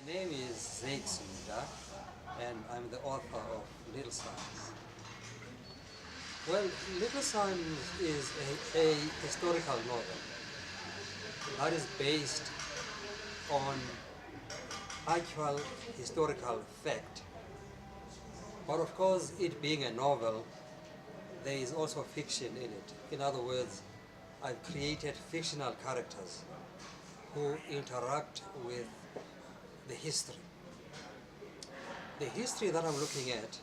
name is Zakes Mda, and I'm the author of Little Sons. Well, Little Sons is a historical novel that is based on actual historical fact. But of course, it being a novel, there is also fiction in it. In other words, I've created fictional characters who interact with the history. The history that I'm looking at,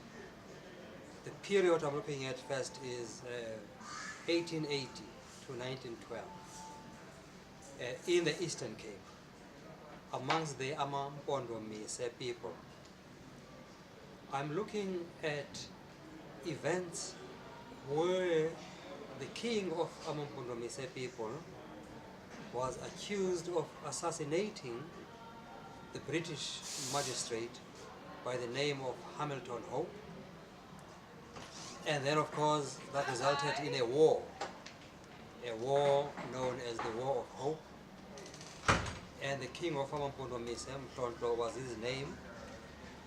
the period I'm looking at first is 1880 to 1912 in the Eastern Cape amongst the Amampondomise people. I'm looking at events where the king of Amampondomise people was accused of assassinating the British magistrate by the name of Hamilton Hope, and then of course that resulted in a war known as the War of Hope, and the king of Amampondomise, Mhlonhlo was his name,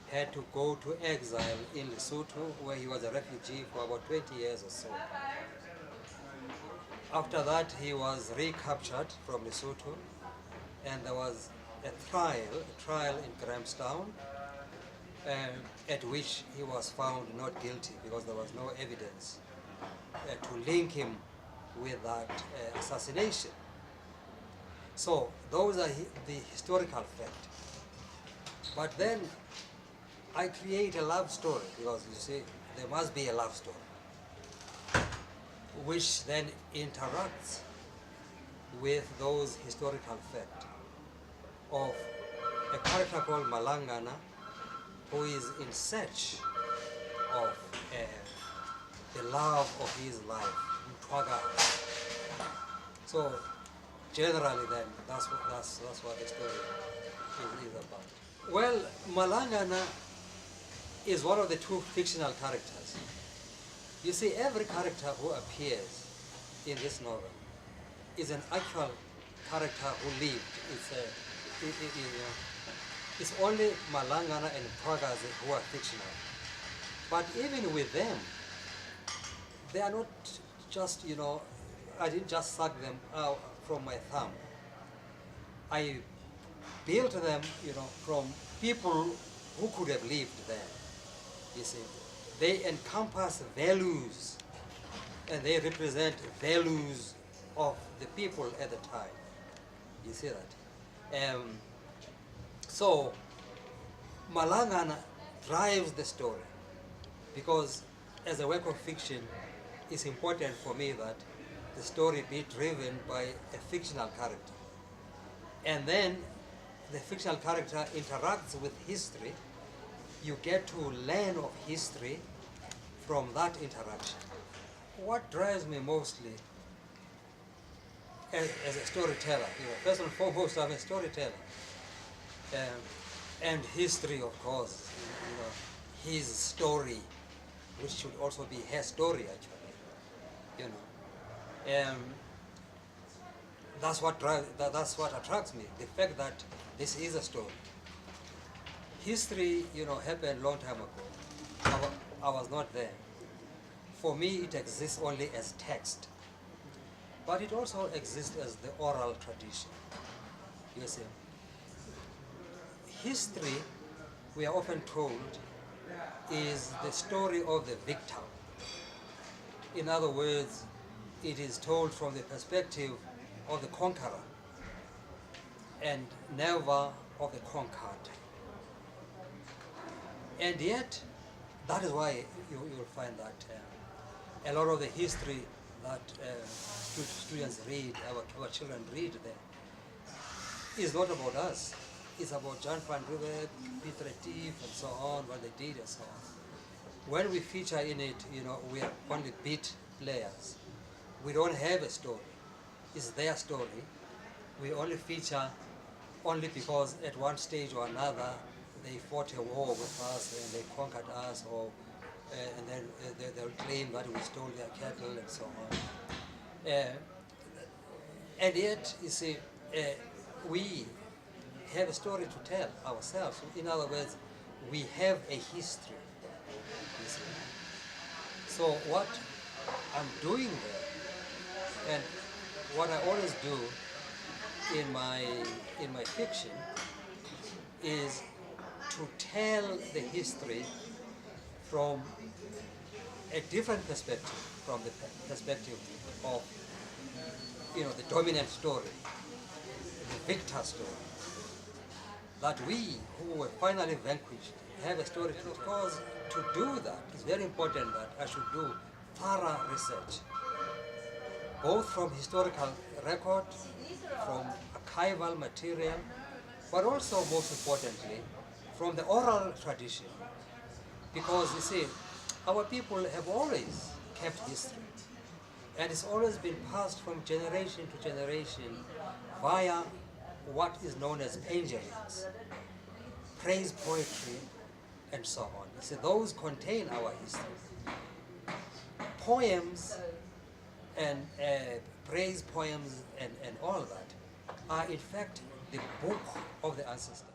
had to go to exile in Lesotho, where he was a refugee for about 20 years or so. After that, he was recaptured from Lesotho, and there was a trial in Grahamstown, at which he was found not guilty because there was no evidence to link him with that assassination. So those are the historical facts. But then I create a love story, because you see, there must be a love story, which then interacts with those historical facts of a character called Malangana, who is in search of the love of his life, Mtwaga. So generally then, that's what the story is about. Well, Malangana is one of the two fictional characters. You see, every character who appears in this novel is an actual character who lived. It's only Malangana and Mtwaga who are fictional. But even with them, they are not just, I didn't just suck them out from my thumb. I built them, from people who could have lived there. You see, they encompass values, and they represent values of the people at the time. You see that? So Malangana drives the story, because as a work of fiction, it's important for me that the story be driven by a fictional character. And then the fictional character interacts with history. You get to learn of history from that interaction. What drives me mostly as a storyteller, first and foremost, I'm a storyteller. And history, of course, his story, which should also be her story, actually, that's what attracts me, the fact that this is a story. History, happened a long time ago. I was not there. For me, it exists only as text, but it also exists as the oral tradition. You see, history, we are often told, is the story of the victor. In other words, it is told from the perspective of the conqueror and never of the conquered. And yet, that is why you'll find that a lot of the history that students read, our children read there, is not about us. It's about John van Riebeeck, Piet Retief, and so on, what they did and so on. When we feature in it, we are only beat players. We don't have a story. It's their story. We only feature only because at one stage or another they fought a war with us and they conquered us, and then they'll claim that we stole their cattle and so on. And yet, you see, we have a story to tell ourselves. In other words, we have a history. You see. So what I'm doing there, and what I always do in my fiction, is to tell the history from a different perspective, from the perspective of the dominant story, the victor story. That we who were finally vanquished have a story to tell. Because to do that, it's very important that I should do thorough research, both from historical record, from archival material, but also most importantly, from the oral tradition. Because you see, our people have always kept history, and it's always been passed from generation to generation via what is known as panegyrics, praise poetry, and so on. You see, those contain our history. Poems and praise poems and all that are in fact the book of the ancestors.